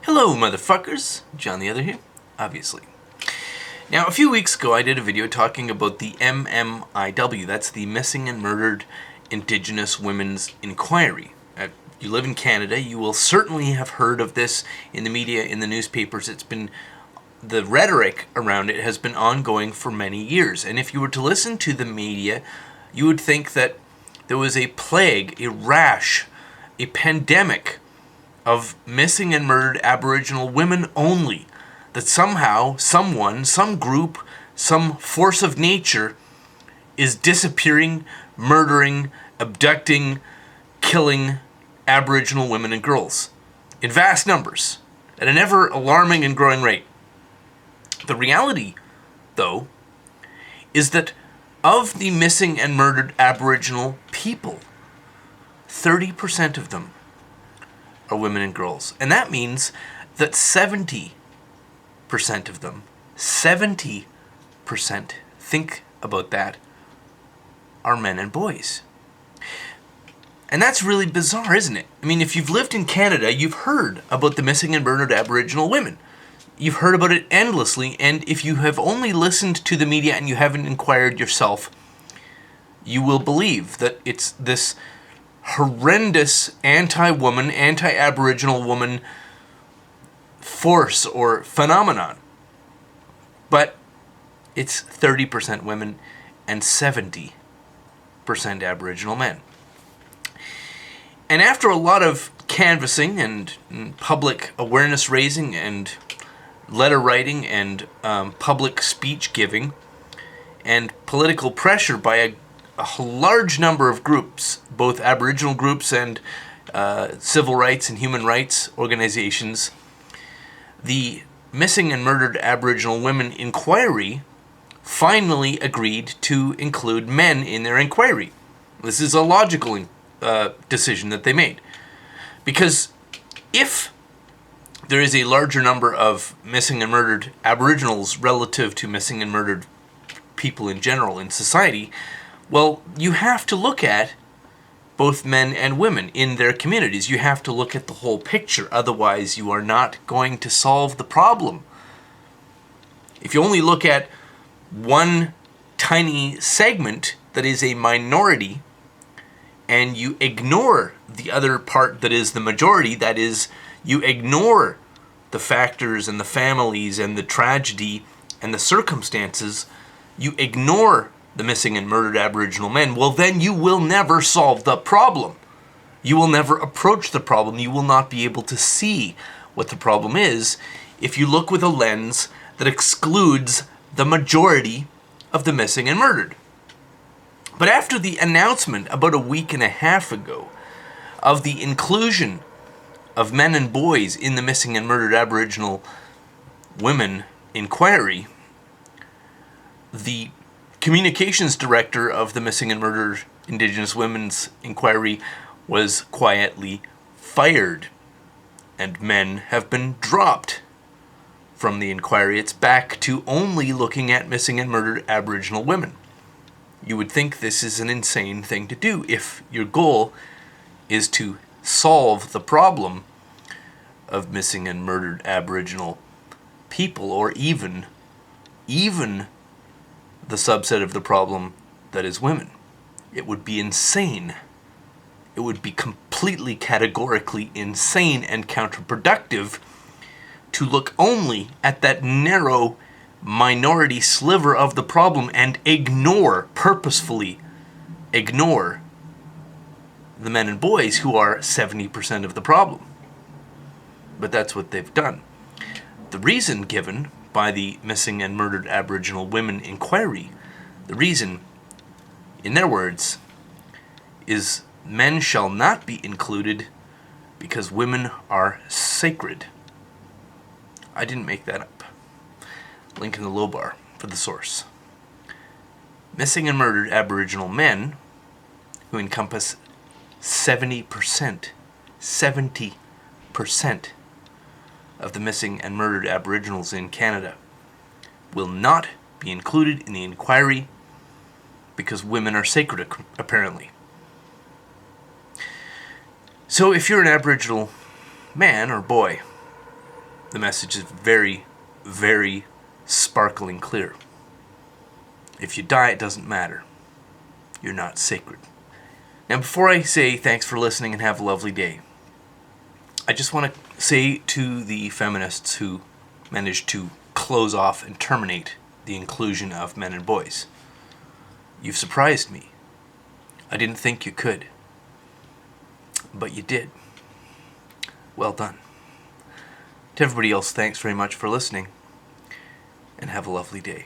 Hello, motherfuckers. John the Other here, obviously. Now, a few weeks ago, I did a video talking about the MMIW. That's the Missing and Murdered Indigenous Women's Inquiry. If you live in Canada, you will certainly have heard of this in the media, in the newspapers. The rhetoric around it has been ongoing for many years. And if you were to listen to the media, you would think that there was a plague, a rash, a pandemic of missing and murdered Aboriginal women only. That somehow, someone, some group, some force of nature is disappearing, murdering, abducting, killing Aboriginal women and girls in vast numbers at an ever alarming and growing rate. The reality, though, is that of the missing and murdered Aboriginal people, 30% of them are women and girls. And that means that 70% of them, 70%, think about that, are men and boys. And that's really bizarre, isn't it? I mean, if you've lived in Canada, you've heard about the missing and murdered Aboriginal women. You've heard about it endlessly, and if you have only listened to the media and you haven't inquired yourself, you will believe that it's this horrendous anti-woman, anti-Aboriginal woman force or phenomenon. But it's 30% women and 70% Aboriginal men. And after a lot of canvassing and public awareness raising and letter writing and public speech giving and political pressure by a large number of groups, both Aboriginal groups and civil rights and human rights organizations, the Missing and Murdered Aboriginal Women Inquiry finally agreed to include men in their inquiry. This is a logical decision that they made. Because if there is a larger number of missing and murdered Aboriginals relative to missing and murdered people in general in society, well, you have to look at both men and women in their communities. You have to look at the whole picture. Otherwise, you are not going to solve the problem. If you only look at one tiny segment that is a minority, and you ignore the other part that is the majority, that is, you ignore the factors and the families and the tragedy and the circumstances, you ignore the missing and murdered Aboriginal men, well then you will never solve the problem. You will never approach the problem. You will not be able to see what the problem is if you look with a lens that excludes the majority of the missing and murdered. But after the announcement about a week and a half ago of the inclusion of men and boys in the missing and murdered Aboriginal women inquiry, the communications director of the Missing and Murdered Indigenous Women's Inquiry was quietly fired, and men have been dropped from the inquiry. It's back to only looking at missing and murdered Aboriginal women. You would think this is an insane thing to do if your goal is to solve the problem of missing and murdered Aboriginal people, or even the subset of the problem that is women. It would be insane. It would be completely categorically insane and counterproductive to look only at that narrow minority sliver of the problem and purposefully ignore the men and boys who are 70% of the problem. But that's what they've done. The reason given by the Missing and Murdered Aboriginal Women Inquiry, the reason, in their words, is men shall not be included because women are sacred. I didn't make that up. Link in the low bar for the source. Missing and murdered Aboriginal men, who encompass 70% of the missing and murdered Aboriginals in Canada, will not be included in the inquiry because women are sacred, apparently. So if you're an Aboriginal man or boy, The message is very, very sparkling clear. If you die, it doesn't matter. You're not sacred. Now, before I say thanks for listening and have a lovely day, I just want to say to the feminists who managed to close off and terminate the inclusion of men and boys, you've surprised me. I didn't think you could, but you did. Well done. To everybody else, thanks very much for listening, and have a lovely day.